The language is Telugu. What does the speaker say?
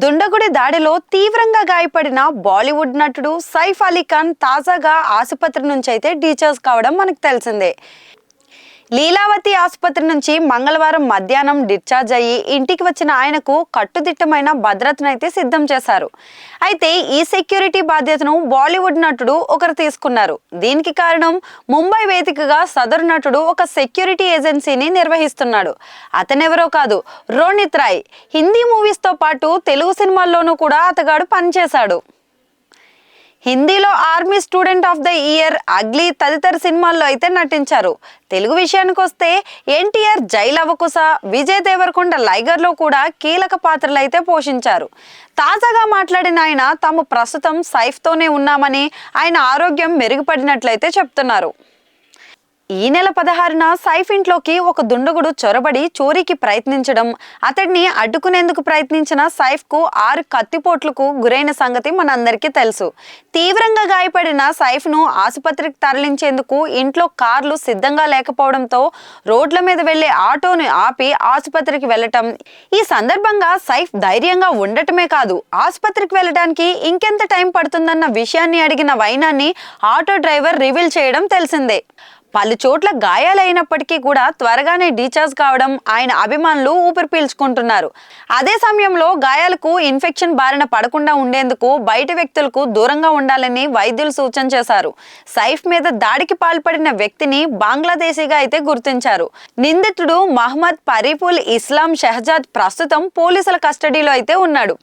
దుండగుడి దాడిలో తీవ్రంగా గాయపడిన బాలీవుడ్ నటుడు సైఫ్ అలీ ఖాన్ తాజాగా ఆసుపత్రి నుంచి అయితే డిశ్చార్జ్ కావడం మనకు తెలిసిందే. లీలావతి ఆసుపత్రి నుంచి మంగళవారం మధ్యాహ్నం డిశ్చార్జ్ అయ్యి ఇంటికి వచ్చిన ఆయనకు కట్టుదిట్టమైన భద్రతను అయితే సిద్ధం చేశారు. అయితే ఈ సెక్యూరిటీ బాధ్యతను బాలీవుడ్ నటుడు ఒకరు తీసుకున్నారు. దీనికి కారణం ముంబై వేదికగా సదరు నటుడు ఒక సెక్యూరిటీ ఏజెన్సీని నిర్వహిస్తున్నాడు. అతనెవరో కాదు, రోనిత్ రాయ్. హిందీ మూవీస్ తో పాటు తెలుగు సినిమాల్లోనూ కూడా అతగాడు పనిచేశాడు. హిందీలో army student of the year, ugly తదితర సినిమాల్లో అయితే నటించారు. తెలుగు విషయానికి వస్తే ఎన్టీఆర్ జై లవకుశ, విజయ్ దేవరకొండ లైగర్లో కూడా కీలక పాత్రలు అయితే పోషించారు. తాజాగా మాట్లాడిన ఆయన తాము ప్రస్తుతం సైఫ్తోనే ఉన్నామని, ఆయన ఆరోగ్యం మెరుగుపడినట్లయితే చెప్తున్నారు. ఈ నెల 16న సైఫ్ ఇంట్లోకి ఒక దుండగుడు చొరబడి చోరీకి ప్రయత్నించడం, అతడిని అడ్డుకునేందుకు ప్రయత్నించిన సైఫ్ కు 6 కత్తిపోట్లకు గురైన సంగతి మనందరికీ తెలుసు. తీవ్రంగా గాయపడిన సైఫ్ ను ఆసుపత్రికి తరలించేందుకు ఇంట్లో కార్లు సిద్ధంగా లేకపోవడంతో రోడ్ల మీద వెళ్లే ఆటోను ఆపి ఆసుపత్రికి వెళ్లటం. ఈ సందర్భంగా సైఫ్ ధైర్యంగా ఉండటమే కాదు, ఆసుపత్రికి వెళ్లడానికి ఇంకెంత టైం పడుతుందన్న విషయాన్ని అడిగిన వైనాన్ని ఆటో డ్రైవర్ రివీల్ చేయడం తెలిసిందే. పలు చోట్ల గాయాలైనప్పటికీ కూడా త్వరగానే డిశ్చార్జ్ కావడం ఆయన అభిమానులు ఊపిరి పీల్చుకుంటున్నారు. అదే సమయంలో గాయాలకు ఇన్ఫెక్షన్ బారిన పడకుండా ఉండేందుకు బయట వ్యక్తులకు దూరంగా ఉండాలని వైద్యులు సూచన చేశారు. సైఫ్ మీద దాడికి పాల్పడిన వ్యక్తిని బంగ్లాదేశీగా అయితే గుర్తించారు. నిందితుడు మహమ్మద్ ఫరీఫుల్ ఇస్లాం షెహజాద్ ప్రస్తుతం పోలీసుల కస్టడీలో అయితే ఉన్నాడు.